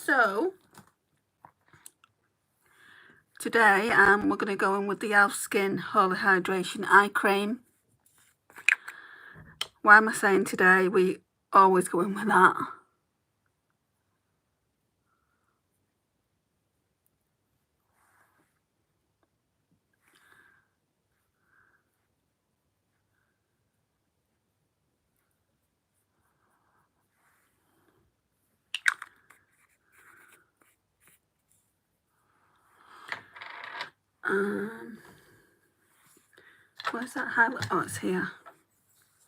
So today we're going to go in with the e.l.f. Skin Holy Hydration Eye Cream. Why am I saying today? We always go in with that. Where's that highlight? Oh, it's here.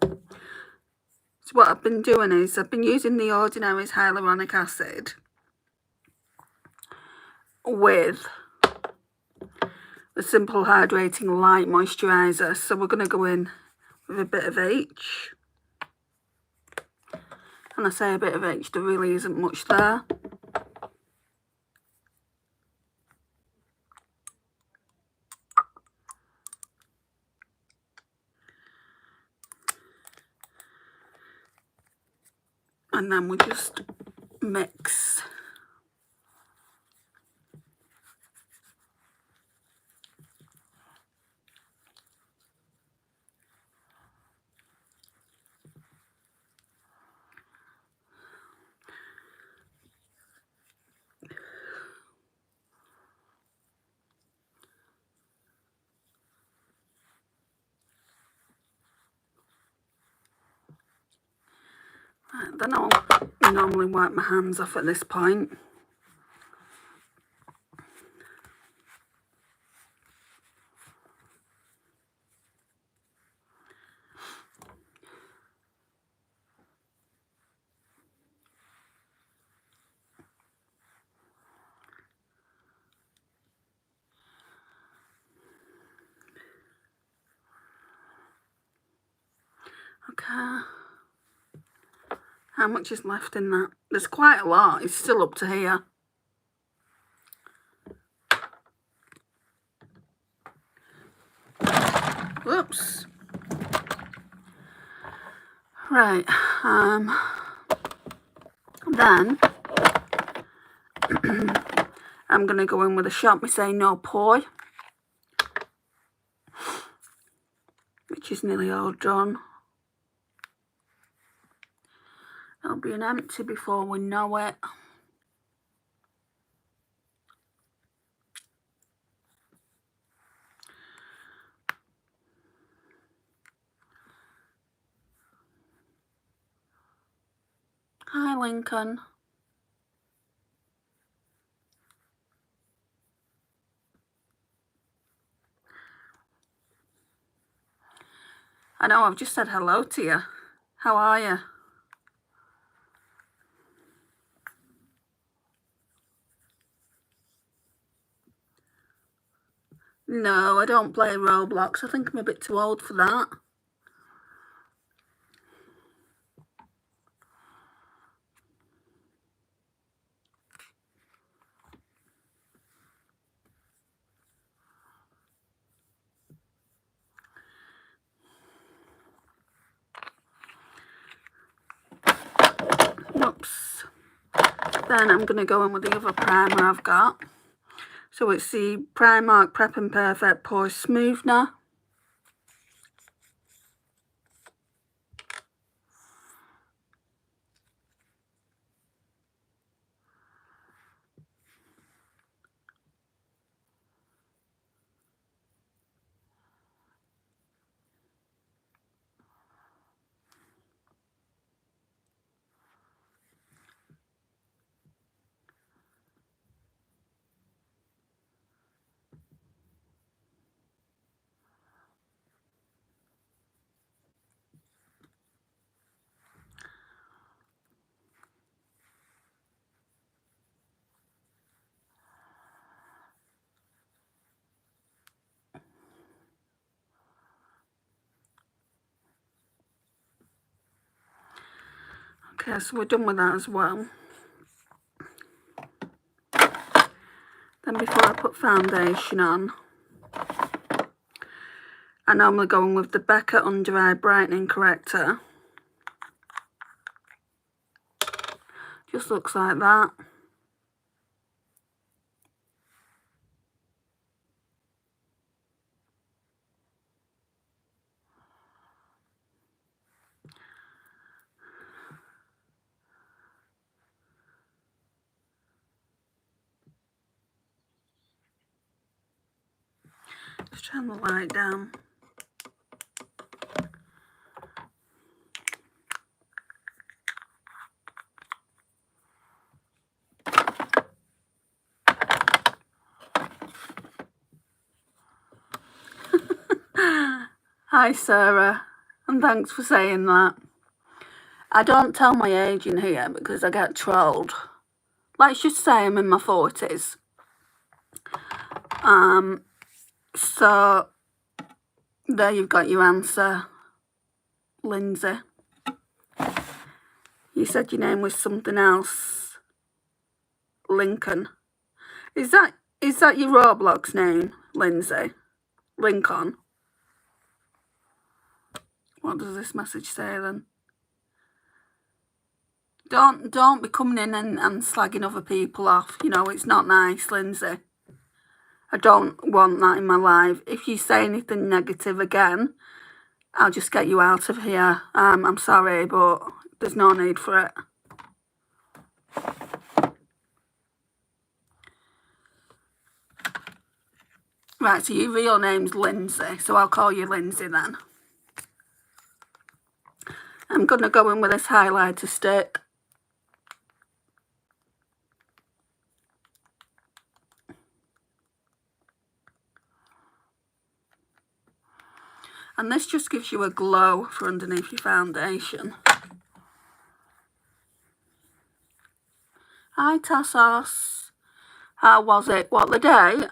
So what I've been doing is I've been using the Ordinary's hyaluronic acid with the Simple Hydrating Light Moisturiser. So we're going to go in with a bit of each. And I say a bit of each, there really isn't much there. And then we just mix. Right, then I'll normally wipe my hands off at this point. Okay. How much is left in that? There's quite a lot. It's still up to here. Whoops. Right. Then I'm going to go in with a Shop Me Say No Poi, which is nearly all done. It'll be an empty before we know it. Hi, Lincoln. I know, I've just said hello to you. How are you? No, I don't play Roblox. I think I'm a bit too old for that. Whoops. Then I'm going to go in with the other primer I've got. So it's the Primark Prep and Perfect Pore Smoothener. Okay, so we're done with that as well. Then before I put foundation on, I normally go in with the Becca Under Eye Brightening Corrector. Just looks like that. Just turn the light down. Hi Sarah, and thanks for saying that. I don't tell my age in here because I get trolled. Let's just say I'm in my 40s. So there you've got your answer, Lindsay. You said your name was something else. Lincoln. Is that your Roblox name, Lindsay? Lincoln. What does this message say then? Don't be coming in and slagging other people off. You know, it's not nice, Lindsay. I don't want that in my life. If you say anything negative again, I'll just get you out of here. I'm sorry, but there's no need for it. Right, so your real name's Lindsay, so I'll call you Lindsay then. I'm going to go in with this highlighter stick. And this just gives you a glow for underneath your foundation. Hi Tassos. How was it? What, the day?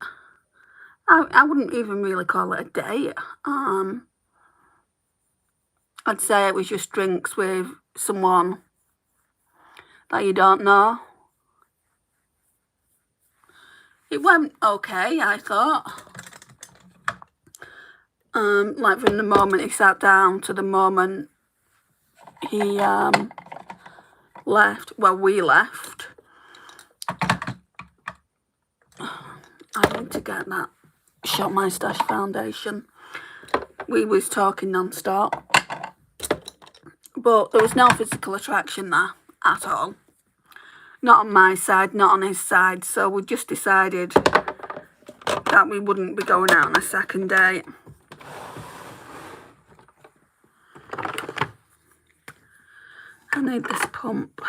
I wouldn't even really call it a date. I'd say it was just drinks with someone that you don't know. It went okay, I thought. Like from the moment he sat down to the moment he left. Well, we left. I need to get that Shop My Stash foundation. We was talking non-stop, but there was no physical attraction there at all. Not on my side, not on his side. So we just decided that we wouldn't be going out on a second date. I need this pump.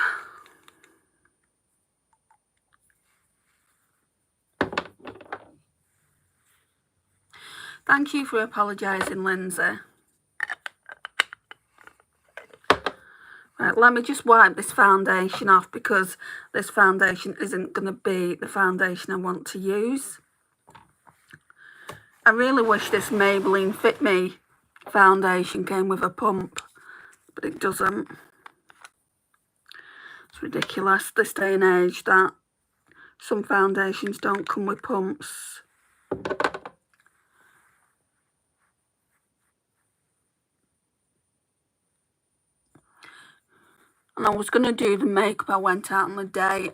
Thank you for apologising, Lindsay. Right, let me just wipe this foundation off because this foundation isn't going to be the foundation I want to use. I really wish this Maybelline Fit Me foundation came with a pump, but it doesn't. It's ridiculous this day and age that some foundations don't come with pumps. And I was going to do the makeup I went out on the date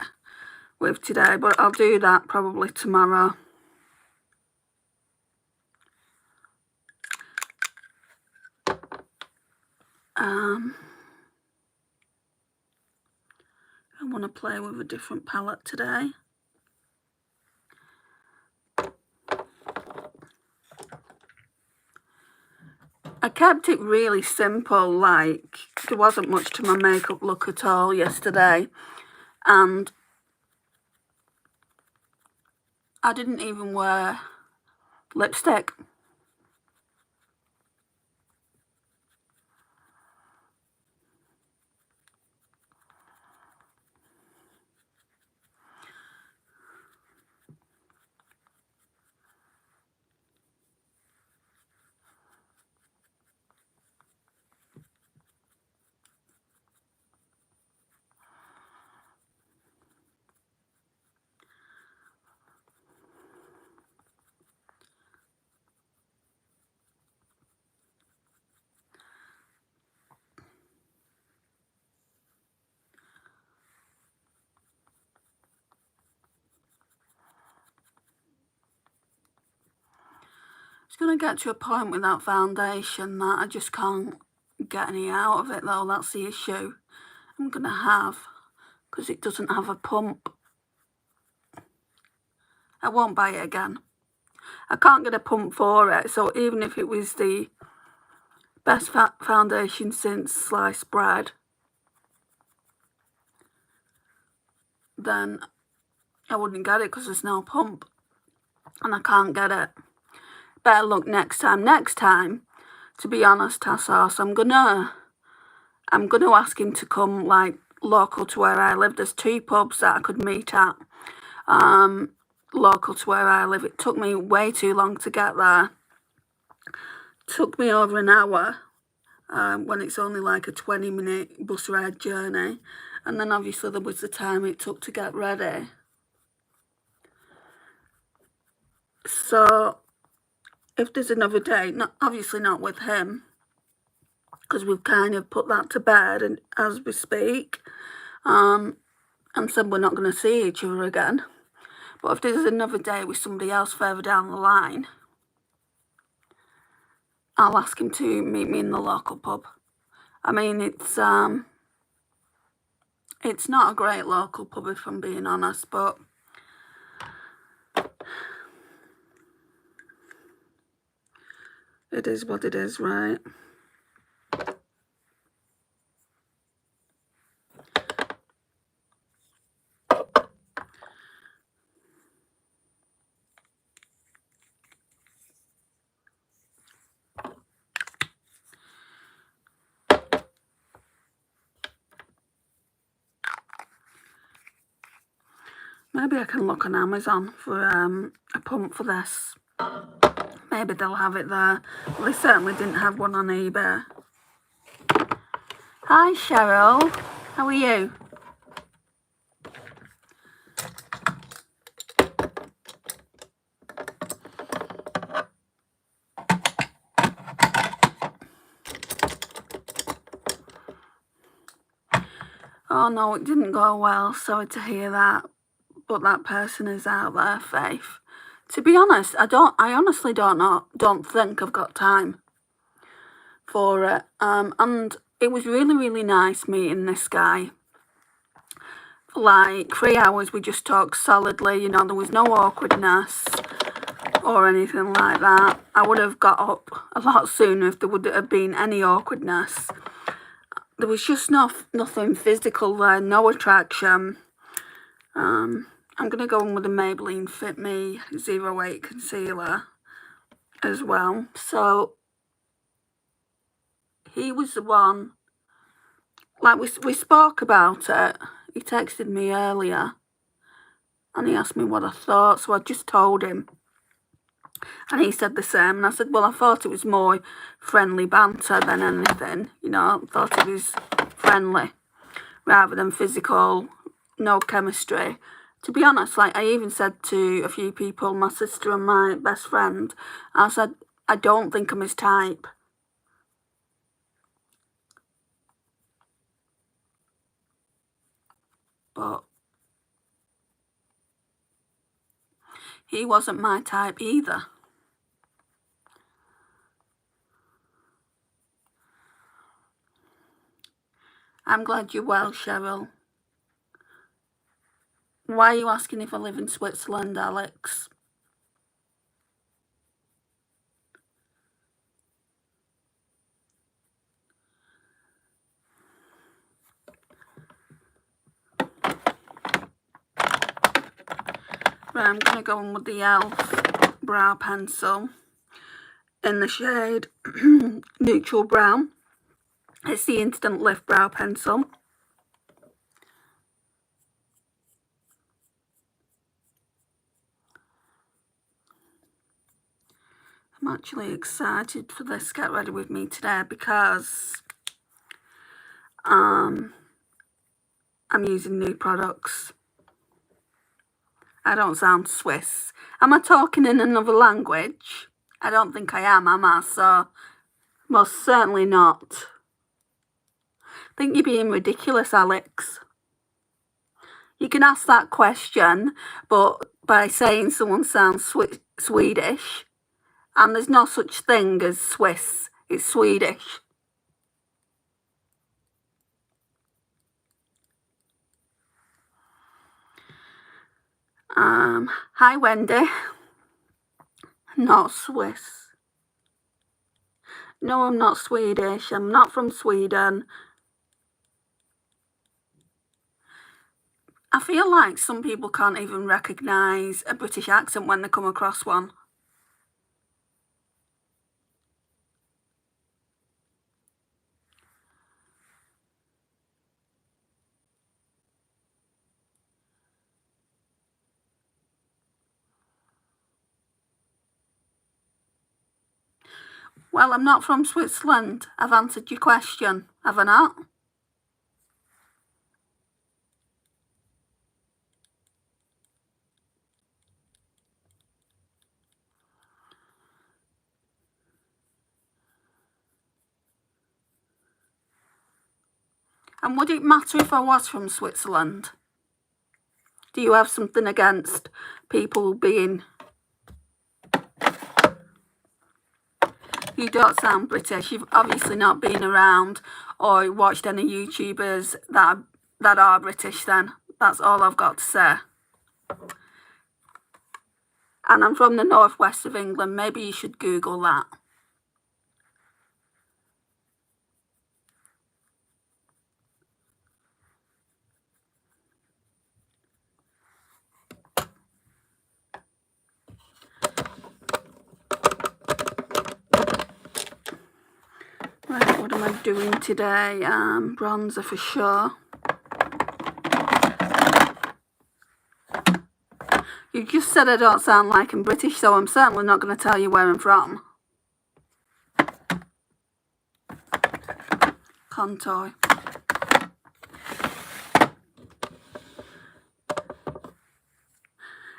with today, but I'll do that probably tomorrow. I want to play with a different palette today. I kept it really simple, like there wasn't much to my makeup look at all yesterday, and I didn't even wear lipstick. It's going to get to a point with that foundation that I just can't get any out of it though. That's the issue I'm going to have, because it doesn't have a pump. I won't buy it again. I can't get a pump for it, so even if it was the best foundation since sliced bread, then I wouldn't get it because there's no pump and I can't get it. Better luck next time. Next time, to be honest, Tassos, I'm gonna ask him to come like local to where I live. There's 2 pubs that I could meet at local to where I live. It took me way too long to get there. Took me over an hour when it's only like a 20-minute bus ride journey. And then obviously there was the time it took to get ready. So if there's another day, obviously not with him, because we've kind of put that to bed and as we speak, and said we're not going to see each other again. But if there's another day with somebody else further down the line, I'll ask him to meet me in the local pub. I mean, it's not a great local pub if I'm being honest, but it is what it is, right? Maybe I can look on Amazon for a pump for this. Maybe they'll have it there. Well, they certainly didn't have one on eBay. Hi, Cheryl. How are you? Oh, no, it didn't go well. Sorry to hear that. But that person is out there, Faith. To be honest, I honestly don't think I've got time for it. And it was really, really nice meeting this guy. For like 3 hours, we just talked solidly. You know, there was no awkwardness or anything like that. I would have got up a lot sooner if there would have been any awkwardness. There was just nothing physical there, no attraction. I'm going to go in with the Maybelline Fit Me 08 concealer as well. So he was the one, like we spoke about it. He texted me earlier and he asked me what I thought, so I just told him. And he said the same, and I said, well, I thought it was more friendly banter than anything. You know, I thought it was friendly rather than physical, no chemistry. To be honest, like I even said to a few people, my sister and my best friend, I said, I don't think I'm his type. But he wasn't my type either. I'm glad you're well, Cheryl. Why are you asking if I live in Switzerland, Alex? Right, I'm going to go in with the e.l.f. brow pencil in the shade Neutral Brown. It's the Instant Lift brow pencil. I'm actually excited for this Get Ready With Me today because I'm using new products. I don't sound Swiss. Am I talking in another language? I don't think I am I? So, most certainly not. I think you're being ridiculous, Alex. You can ask that question, but by saying someone sounds Swedish, and there's no such thing as Swiss, it's Swedish. Hi, Wendy. not Swiss. No, I'm not Swedish. I'm not from Sweden. I feel like some people can't even recognise a British accent when they come across one. Well, I'm not from Switzerland. I've answered your question, have I not? And would it matter if I was from Switzerland? Do you have something against people being... You don't sound British. You've obviously not been around or watched any YouTubers that are British then. That's all I've got to say. And I'm from the northwest of England. Maybe you should Google that. Right, what am I doing today? Bronzer for sure. You just said I don't sound like I'm British, so I'm certainly not going to tell you where I'm from. Contour.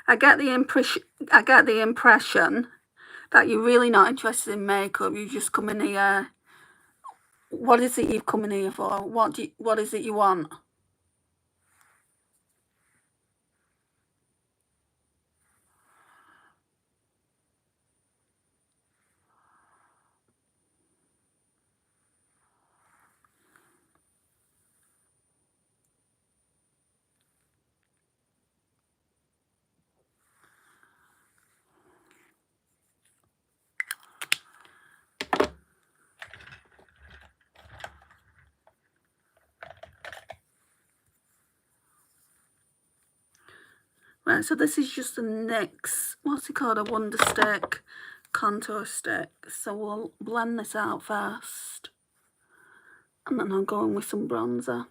I get the impression that you're really not interested in makeup. You just come in here. What is it you've come in here for? What is it you want? Right, so this is just a NYX, what's it called, a Wonder Stick contour stick. So we'll blend this out first, and then I'll go in with some bronzer.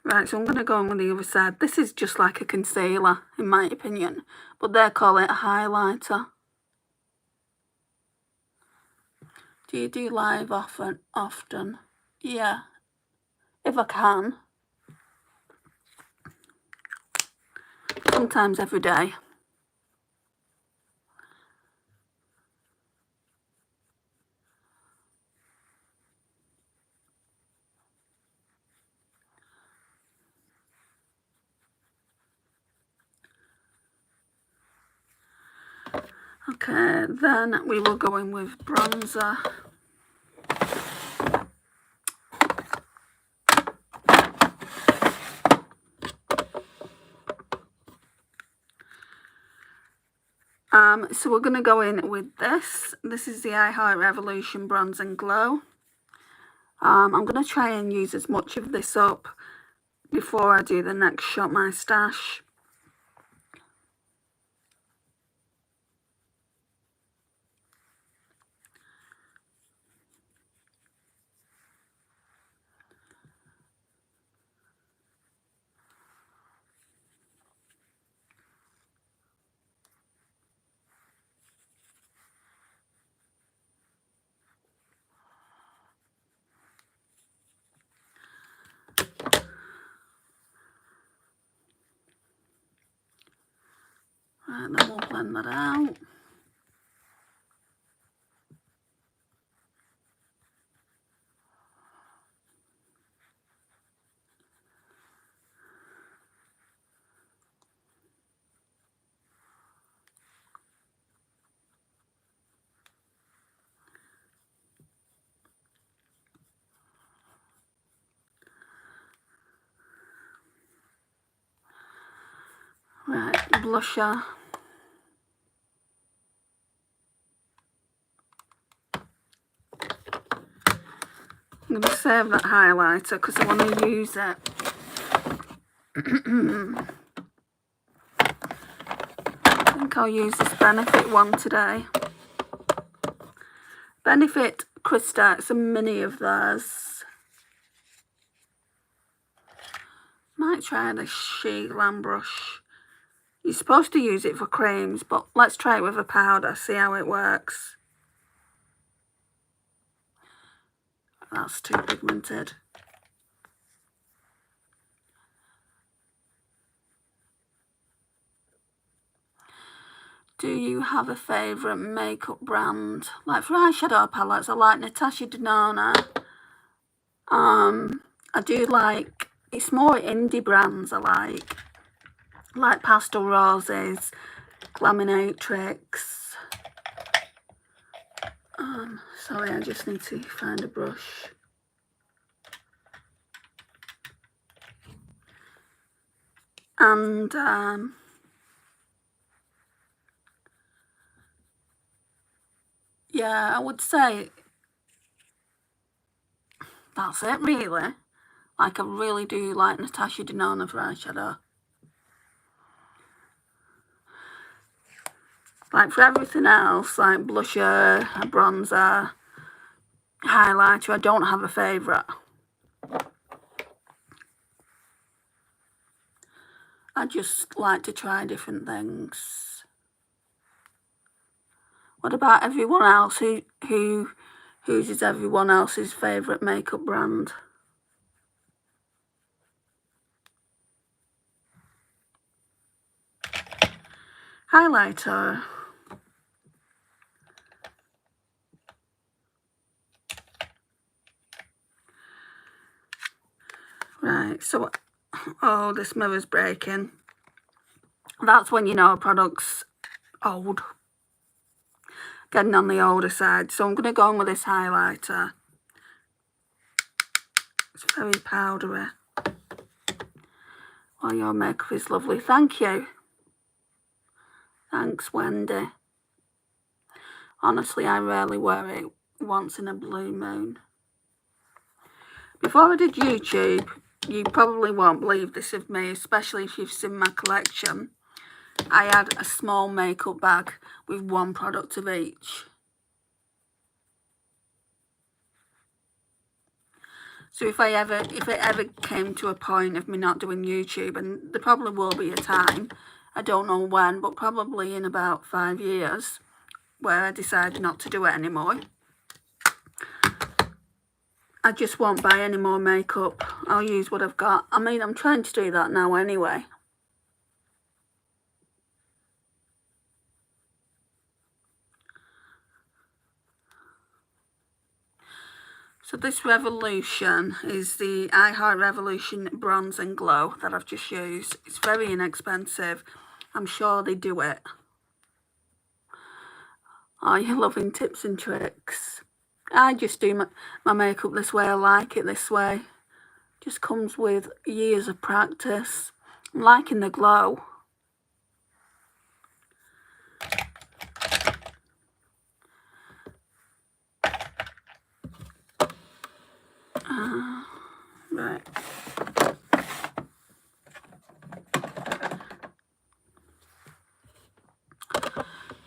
Right, so I'm going to go on with the other side. This is just like a concealer, in my opinion, but they call it a highlighter. Do you do live often? Yeah, if I can. Sometimes every day. Okay, then we will go in with bronzer. So we're going to go in with this. This is the I Heart Revolution Bronze and Glow. I'm going to try and use as much of this up before I do the next Shop My Stash. Right, then we'll blend that out. Right, blusher. I'm going to save that highlighter because I want to use it. I think I'll use this Benefit one today. Benefit Krista, it's a mini of theirs. Might try the Sheet Lamb brush. You're supposed to use it for creams, but let's try it with a powder, see how it works. That's too pigmented. Do you have a favourite makeup brand? Like for eyeshadow palettes, I like Natasha Denona. I do like, it's more indie brands I like Pastel Roses, Glaminatrix. Sorry, I just need to find a brush. And yeah, I would say that's it really. Like I really do like Natasha Denona for eyeshadow. Like for everything else, like blusher, bronzer, highlighter, I don't have a favourite. I just like to try different things. What about everyone else? Whose is everyone else's favourite makeup brand? Highlighter. Right, so, oh, this mirror's breaking. That's when you know a product's old. Getting on the older side. So I'm going to go in with this highlighter. It's very powdery. Oh, your makeup is lovely. Thank you. Thanks, Wendy. Honestly, I rarely wear it once in a blue moon. Before I did YouTube, you probably won't believe this of me, especially if you've seen my collection. I had a small makeup bag with one product of each. So if it ever came to a point of me not doing YouTube, and there probably will be a time, I don't know when, but probably in about 5 years, where I decide not to do it anymore, I just won't buy any more makeup. I'll use what I've got. I mean, I'm trying to do that now anyway. So this Revolution is the I Heart Revolution Bronze and Glow that I've just used. It's very inexpensive. I'm sure they do it. Are you loving tips and tricks? I just do my makeup this way. I like it this way. Just comes with years of practice. I'm liking the glow. Right.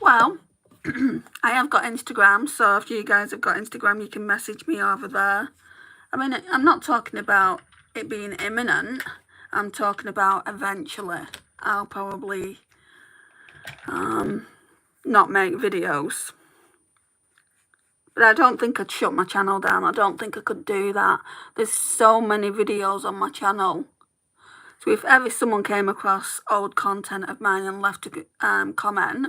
Well, I have got Instagram, so if you guys have got Instagram, you can message me over there. I mean, I'm not talking about it being imminent. I'm talking about eventually. I'll probably not make videos. But I don't think I'd shut my channel down. I don't think I could do that. There's so many videos on my channel. So if ever someone came across old content of mine and left a comment,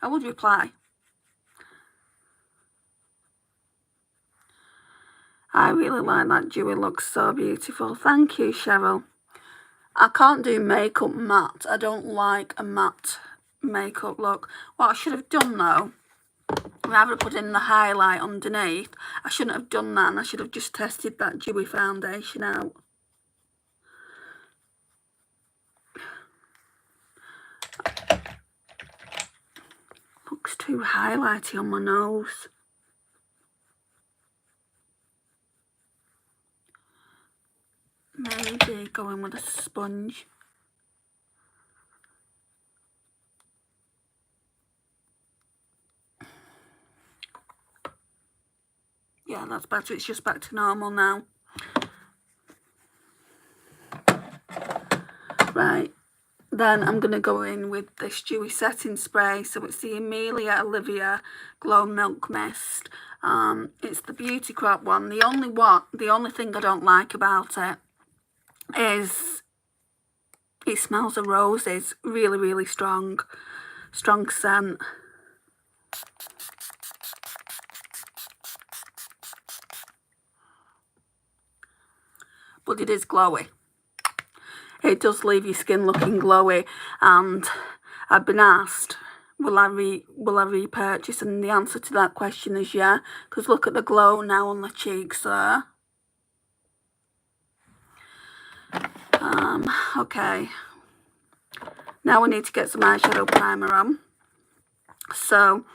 I would reply. I really like that dewy, looks so beautiful. Thank you, Cheryl. I can't do makeup matte. I don't like a matte makeup look. What I should have done though, rather than put in the highlight underneath, I shouldn't have done that, and I should have just tested that dewy foundation out. Looks too highlighty on my nose. Maybe go in with a sponge. Yeah, that's better. It's just back to normal now. Right. Then I'm going to go in with this dewy setting spray. So it's the Amelia Olivia Glow Milk Mist. It's the Beauty Crop one. The only thing I don't like about it is it smells of roses. Really, really strong scent. But it is glowy. It does leave your skin looking glowy, and I've been asked, will I repurchase? And the answer to that question is yeah, because look at the glow now on the cheeks there. Okay, now we need to get some eyeshadow primer on. So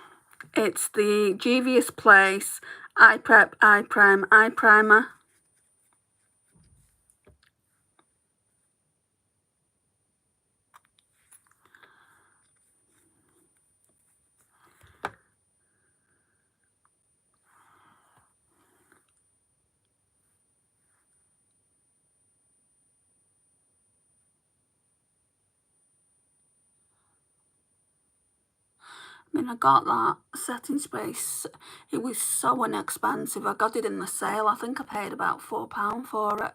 it's the Juvia's Place Eye Prep Eye Prime Eye Primer. I mean, I got that setting spray. It was so inexpensive. I got it in the sale. I think I paid about £4 for it.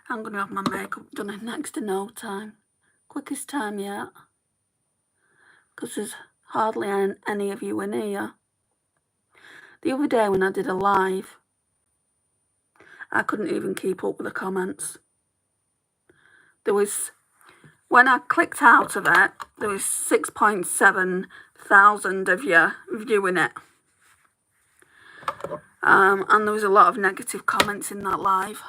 I'm going to have my makeup done in next to no time. Quickest time yet. Because there's hardly any of you in here. The other day when I did a live, I couldn't even keep up with the comments. When I clicked out of it, there was 6.7 thousand of you viewing it. And there was a lot of negative comments in that live.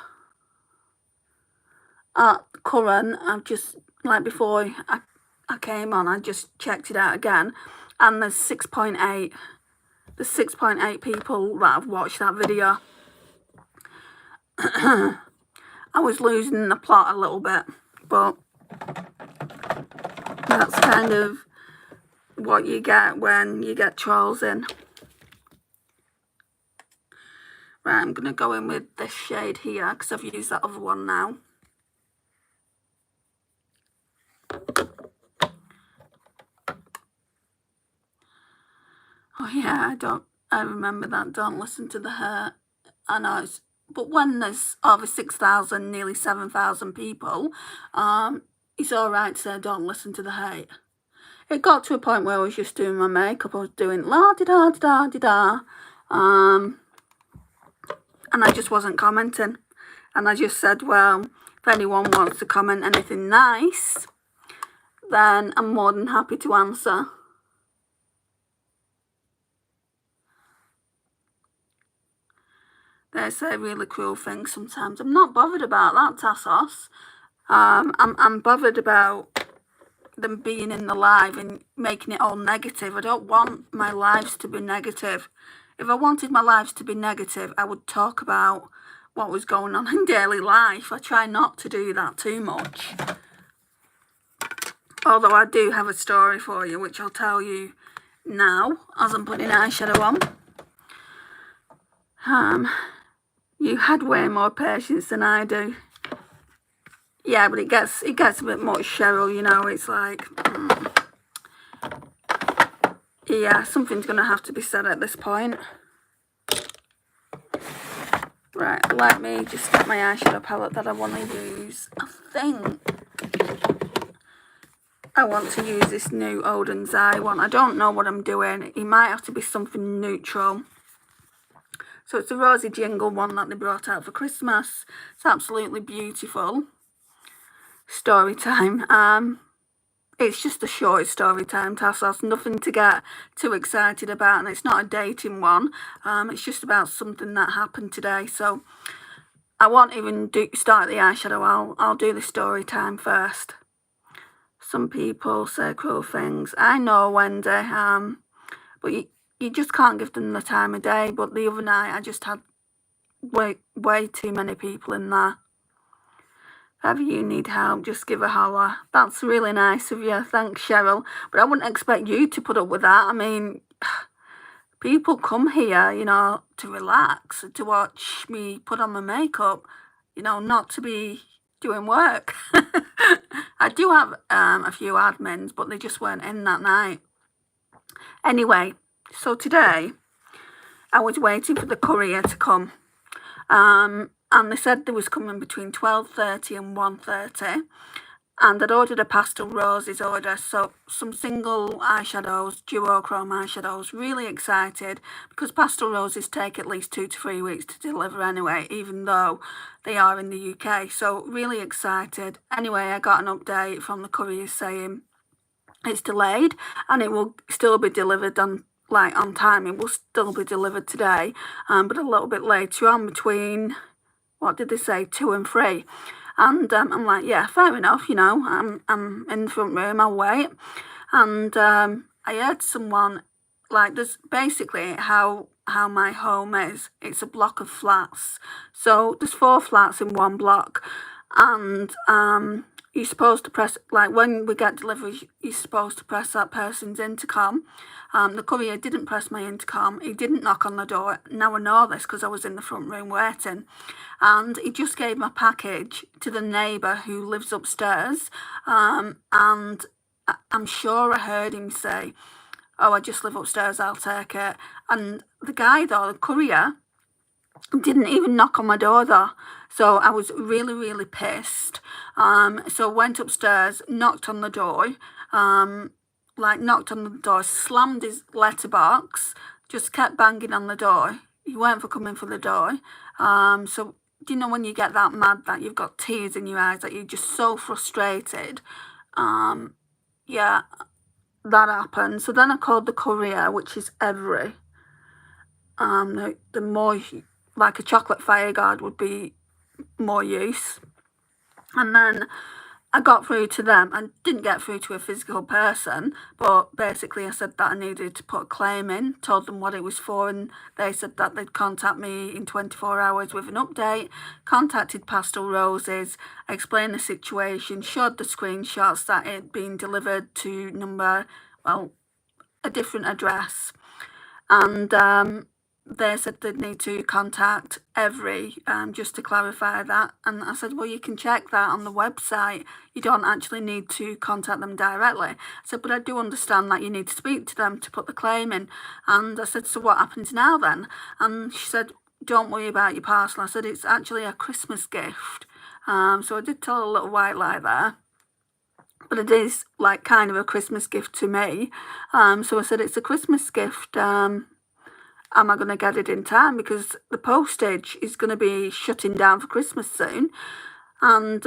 At current, I've just, like before I came on, I just checked it out again, and there's 6.8. There's 6.8 people that have watched that video. I was losing the plot a little bit, but that's kind of what you get when you get trolls in. Right, I'm going to go in with this shade here because I've used that other one now. Oh yeah, I remember that. Don't listen to the hurt. I know it's, but when there's over 6,000, nearly 7,000 people, it's all right to say don't listen to the hate. It got to a point where I was just doing my makeup. I was doing la-di-da-di-da-di-da. And I just wasn't commenting. And I just said, well, if anyone wants to comment anything nice, then I'm more than happy to answer. They say really cruel things sometimes. I'm not bothered about that, Tassos. I'm bothered about them being in the live and making it all negative. I don't want my lives to be negative. If I wanted my lives to be negative, I would talk about what was going on in daily life. I try not to do that too much. Although I do have a story for you, which I'll tell you now as I'm putting eyeshadow on. You had way more patience than I do. Yeah, but it gets a bit much, Cheryl, you know, it's like... Yeah, something's going to have to be said at this point. Right, let me just get my eyeshadow palette that I want to use. I think I want to use this new Odin's Eye one. I don't know what I'm doing. It might have to be something neutral. So it's a Rosy Jingle one that they brought out for Christmas. It's absolutely beautiful. Story time. It's just a short story time tassel. It's nothing to get too excited about, and it's not a dating one. It's just about something that happened today. So I won't even start the eyeshadow. I'll do the story time first. Some people say cruel things. I know, Wendy. But you just can't give them the time of day. But the other night I just had way too many people in there. If ever you need help, just give a holler. That's really nice of you. Thanks, Cheryl. But I wouldn't expect you to put up with that. I mean, people come here, you know, to relax, to watch me put on my makeup, you know, not to be doing work. I do have a few admins, but they just weren't in that night. Anyway, so today I was waiting for the courier to come. And they said they was coming between 12:30 and 1:30. And I'd ordered a Pastel Roses order, so some single eyeshadows, duochrome eyeshadows. Really excited, because Pastel Roses take at least 2 to 3 weeks to deliver anyway, even though they are in the UK. So really excited. Anyway, I got an update from the courier saying it's delayed and it will still be delivered on time. It will still be delivered today, but a little bit later on, between, what did they say, 2 and 3. And I'm like, yeah, fair enough, you know, I'm in the front room, I'll wait. And I heard someone, like, there's basically how my home is. It's a block of flats. So there's 4 flats in one block. And you're supposed to press, like, when we get deliveries, you're supposed to press that person's intercom. The courier didn't press my intercom. He didn't knock on the door. Now I know this because I was in the front room waiting. And he just gave my package to the neighbour who lives upstairs. And I'm sure I heard him say, oh, I just live upstairs, I'll take it. And the guy, though, the courier, didn't even knock on my door, though. So I was really, really pissed. So I went upstairs, knocked on the door, knocked on the door, slammed his letterbox, just kept banging on the door. He weren't for coming for the door. So, do you know when you get that mad that you've got tears in your eyes, that you're just so frustrated? Yeah, that happened. So then I called the courier, which is Every. The more, like a chocolate fire guard would be more use. And then I got through to them. I didn't get through to a physical person, but basically I said that I needed to put a claim in, told them what it was for, and they said that they'd contact me in 24 hours with an update. Contacted Pastel Roses, explained the situation, showed the screenshots that it had been delivered to a different address. And they said they'd need to contact Every, just to clarify that. And I said, well, you can check that on the website. You don't actually need to contact them directly. I said, but I do understand that you need to speak to them to put the claim in. And I said, so what happens now then? And she said, don't worry about your parcel. I said, it's actually a Christmas gift. So I did tell a little white lie there. But it is like kind of a Christmas gift to me. So I said, it's a Christmas gift. Am I going to get it in time? Because the postage is going to be shutting down for Christmas soon. And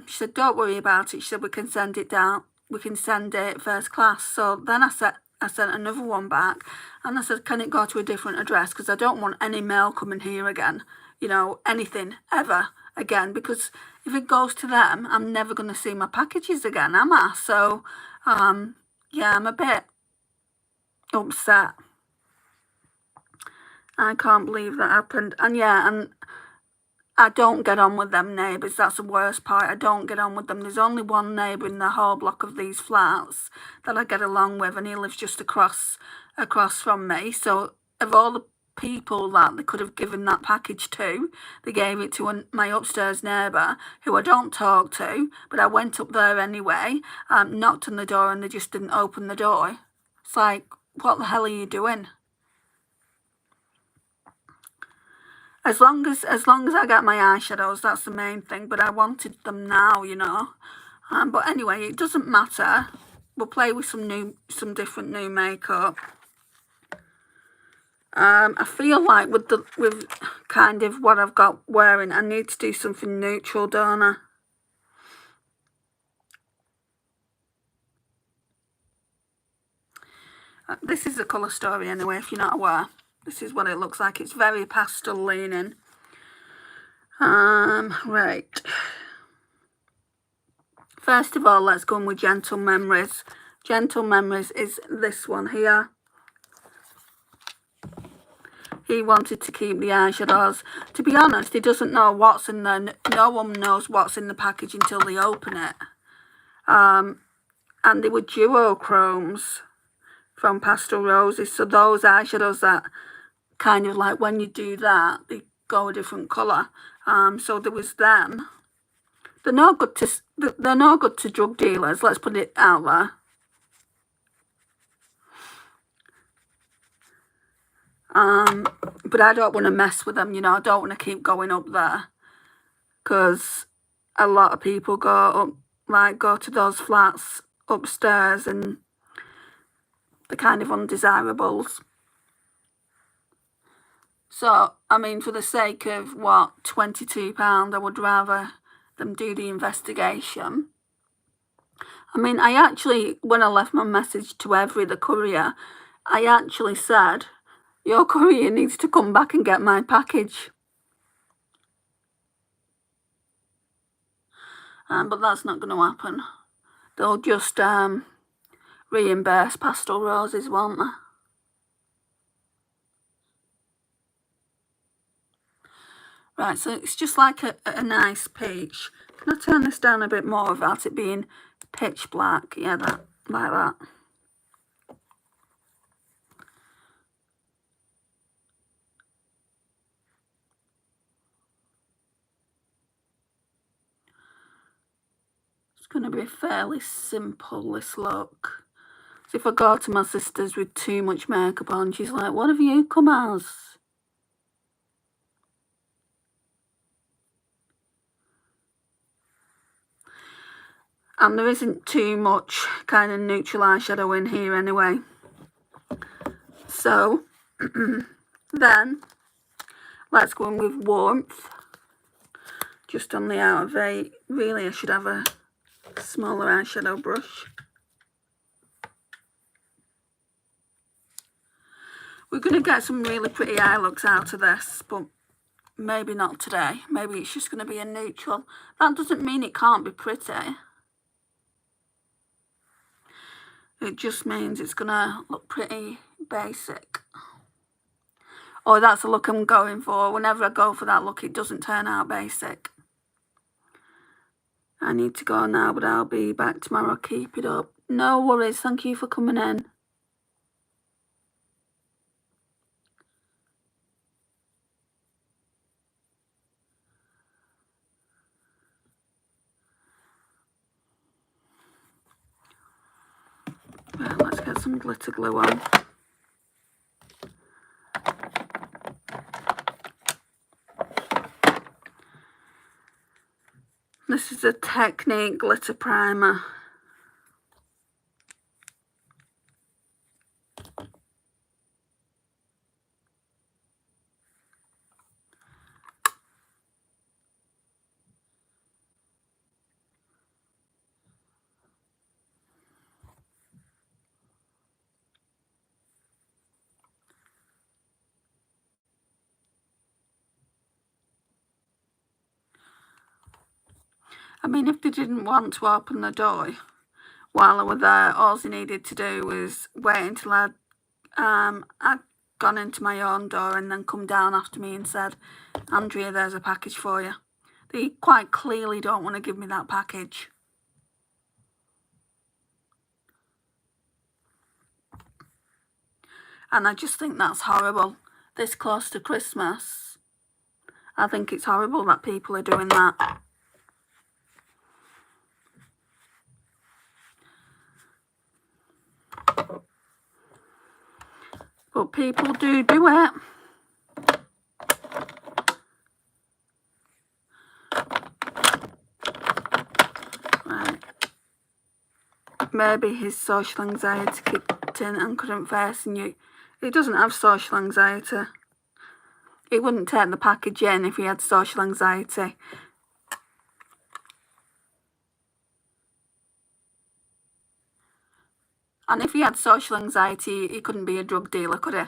she said, don't worry about it. She said, we can send it down. We can send it first class. So then I sent another one back. And I said, can it go to a different address? Because I don't want any mail coming here again. You know, anything, ever again. Because if it goes to them, I'm never going to see my packages again, am I? So, yeah, I'm a bit upset. I can't believe that happened. And yeah, and I don't get on with them neighbours. That's the worst part. I don't get on with them. There's only one neighbour in the whole block of these flats that I get along with, and he lives just across from me. So of all the people that they could have given that package to, they gave it to my upstairs neighbour, who I don't talk to, but I went up there anyway, knocked on the door, and they just didn't open the door. It's like, what the hell are you doing? As long as I get my eyeshadows, that's the main thing. But I wanted them now, you know. But anyway, it doesn't matter. We'll play with some different new makeup. I feel like with kind of what I've got wearing, I need to do something neutral, don't I? This is the colour story anyway, if you're not aware. This is what it looks like. It's very pastel leaning. Right. First of all, let's go in with Gentle Memories. Gentle Memories is this one here. He wanted to keep the eyeshadows. To be honest, he doesn't know what's in there. No one knows what's in the package until they open it. And they were duochromes from Pastel Roses. So those eyeshadows that kind of like when you do that, they go a different colour. So there was them. They're no good to drug dealers. Let's put it out there. But I don't want to mess with them, you know. I don't want to keep going up there, because a lot of people go to those flats upstairs and they're kind of undesirables. So, I mean, for the sake of, what, £22, I would rather them do the investigation. I mean, I actually, when I left my message to the courier, I actually said, your courier needs to come back and get my package. But that's not going to happen. They'll just reimburse Pastel Roses, won't they? Right, so it's just like a nice peach. Can I turn this down a bit more without it being pitch black? Yeah, like that. It's going to be fairly simple, this look. So if I go to my sister's with too much makeup on, she's like, what have you come as? And there isn't too much kind of neutral eyeshadow in here anyway. So, then, let's go in with Warmth. Just on the outer V. Really, I should have a smaller eyeshadow brush. We're going to get some really pretty eye looks out of this, but maybe not today. Maybe it's just going to be a neutral. That doesn't mean it can't be pretty. It just means it's going to look pretty basic. Oh, that's the look I'm going for. Whenever I go for that look, it doesn't turn out basic. I need to go now, but I'll be back tomorrow. Keep it up. No worries. Thank you for coming in. Right, let's get some glitter glue on. This is a Technique glitter primer. I mean, if they didn't want to open the door while I was there, all they needed to do was wait until I'd gone into my own door and then come down after me and said, Andrea, there's a package for you. They quite clearly don't want to give me that package. And I just think that's horrible. This close to Christmas, I think it's horrible that people are doing that. But people do it. Right. Maybe his social anxiety kicked in and couldn't face you. He doesn't have social anxiety. He wouldn't take the package in if he had social anxiety. And if he had social anxiety, he couldn't be a drug dealer, could he?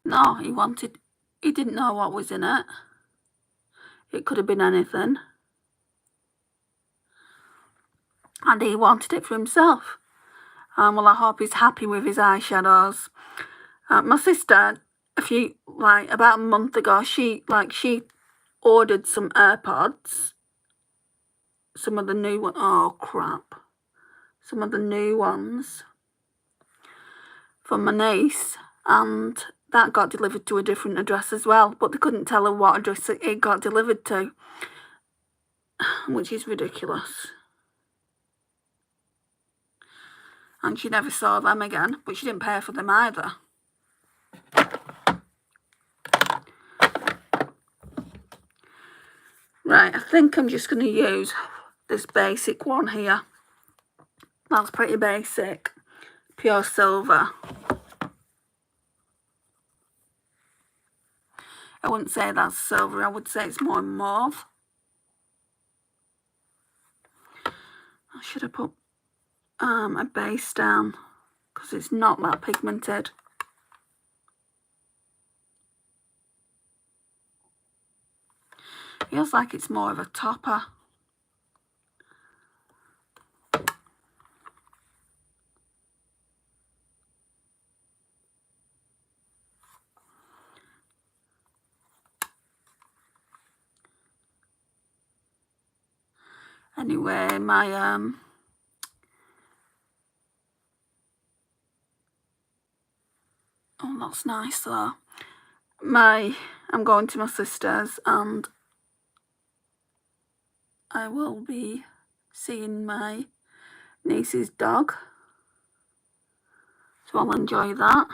No, he didn't know what was in it. It could have been anything. And he wanted it for himself. Well, I hope he's happy with his eyeshadows. My sister, about a month ago, she ordered some AirPods. Some of the new ones. Oh, crap. Some of the new ones for my niece. And that got delivered to a different address as well. But they couldn't tell her what address it got delivered to. Which is ridiculous. And she never saw them again. But she didn't pay for them either. Right, I think I'm just going to use this basic one here. That's pretty basic. Pure silver. I wouldn't say that's silver. I would say it's more mauve. I should have put a base down because it's not that pigmented. Feels like it's more of a topper. Anyway, my oh, that's nice though. I'm going to my sister's and I will be seeing my niece's dog. So I'll enjoy that.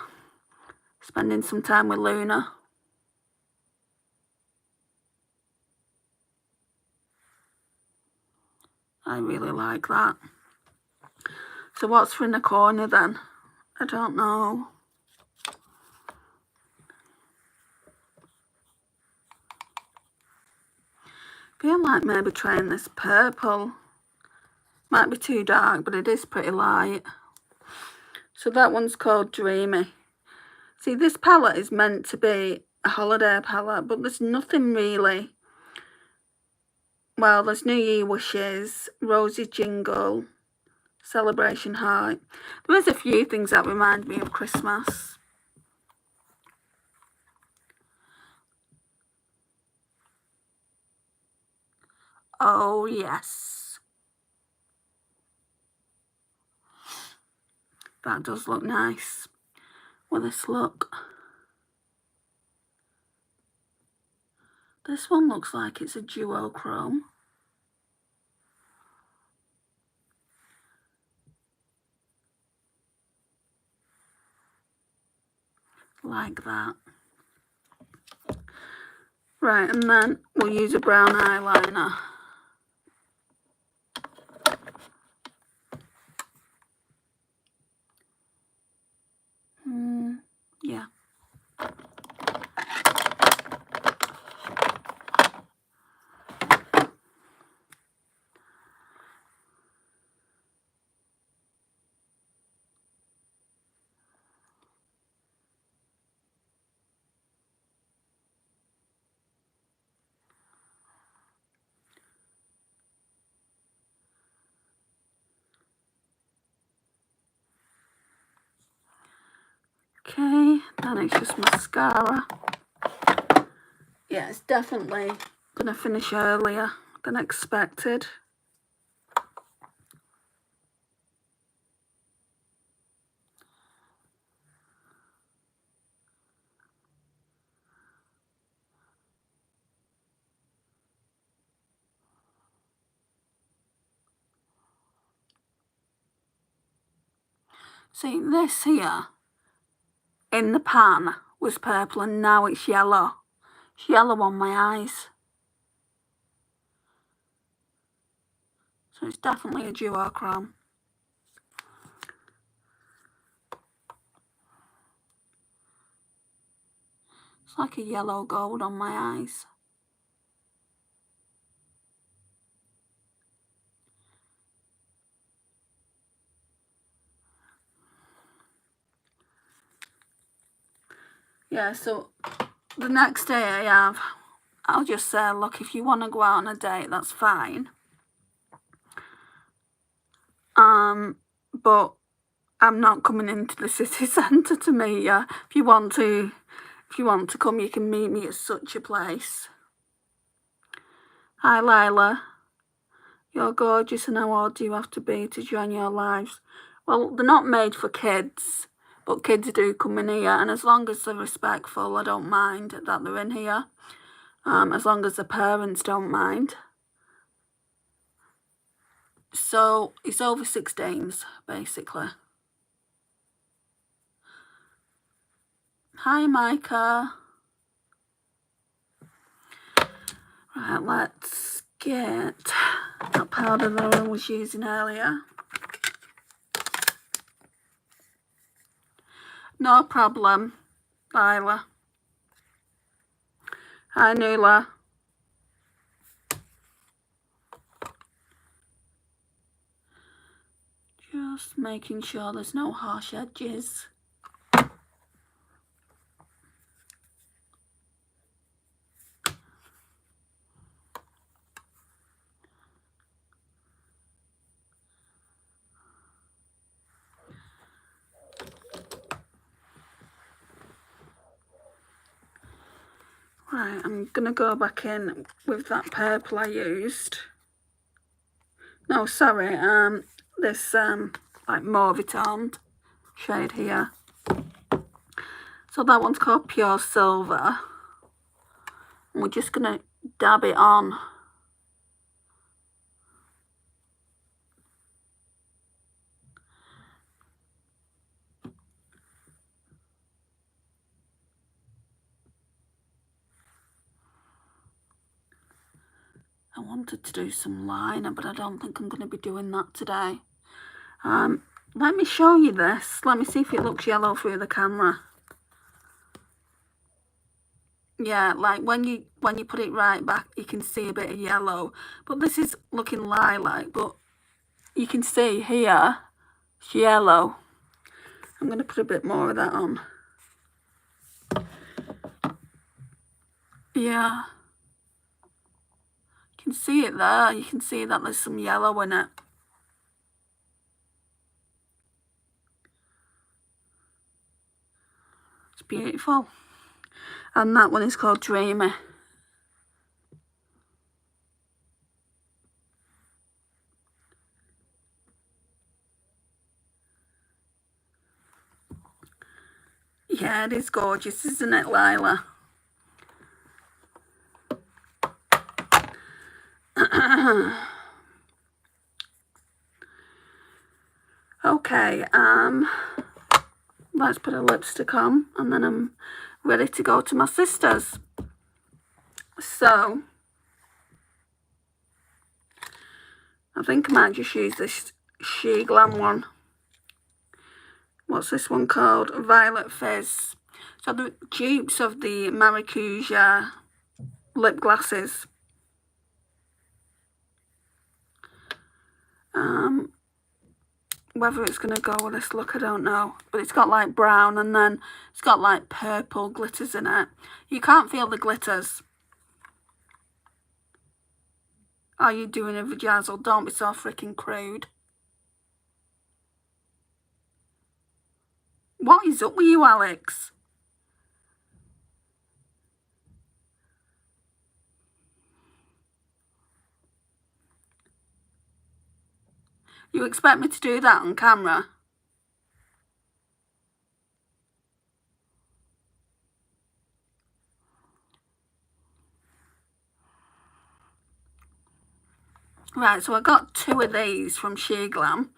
Spending some time with Luna. I really like that. So what's for in the corner then? I don't know. I feel like maybe trying this purple. Might be too dark, but it is pretty light. So that one's called Dreamy. See, this palette is meant to be a holiday palette, but there's nothing really. Well, there's New Year Wishes, Rosy Jingle, Celebration High. There is a few things that remind me of Christmas. Oh, yes. That does look nice with this look. This one looks like it's a duochrome. Like that. Right, and then we'll use a brown eyeliner. Yeah. Okay, then it's just mascara. Yeah, it's definitely going to finish earlier than expected. See, this here in the pan was purple and now it's yellow. It's yellow on my eyes. So it's definitely a duochrome. It's like a yellow gold on my eyes. Yeah, so the next day I'll just say, look, if you want to go out on a date, that's fine. But I'm not coming into the city centre to meet you. If you want to come, you can meet me at such a place. Hi, Lila. You're gorgeous, and how old do you have to be to join your lives? Well, they're not made for kids, but kids do come in here, and as long as they're respectful, I don't mind that they're in here. As long as the parents don't mind. So it's over 16s, basically. Hi, Micah. Right, let's get that powder that I was using earlier. No problem, Lila. Hi, Nula. Just making sure there's no harsh edges. Right, I'm going to go back in with that purple I used. No, sorry, this like mauve toned shade here. So that one's called Pure Silver. And we're just going to dab it on. I wanted to do some liner, but I don't think I'm going to be doing that today. Let me show you this. Let me see if it looks yellow through the camera. Yeah, like when you put it right back, you can see a bit of yellow. But this is looking lilac, but you can see here, it's yellow. I'm going to put a bit more of that on. Yeah. You can see it there. You can see that there's some yellow in it. It's beautiful. And that one is called Dreamy. Yeah, it is gorgeous, isn't it, Lila? Okay, let's put a lipstick on, and then I'm ready to go to my sister's. So, I think I might just use this She Glam one. What's this one called? Violet Fizz. So the dupes of the Maracuja lip glasses. Whether it's going to go with this look, I don't know. But it's got like brown, and then it's got like purple glitters in it. You can't feel the glitters. Are you doing a vajazzle? Don't be so freaking crude. What is up with you, Alex? You expect me to do that on camera? Right, so I got 2 of these from She Glam.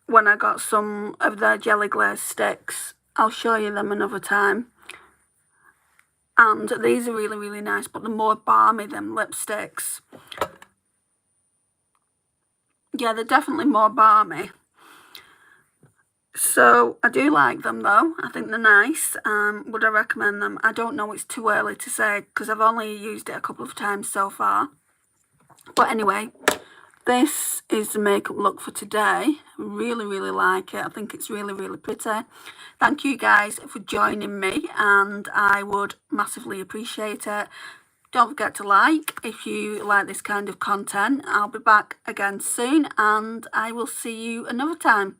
when I got some of their jelly glaze sticks. I'll show you them another time. And these are really, really nice, but they're more balmy than lipsticks. Yeah, they're definitely more balmy. So I do like them though. I think they're nice. Would I recommend them? I don't know, it's too early to say because I've only used it a couple of times so far. But anyway, this is the makeup look for today. Really, really like it. I think it's really, really pretty. Thank you guys for joining me, and I would massively appreciate it. Don't forget to like if you like this kind of content. I'll be back again soon, and I will see you another time.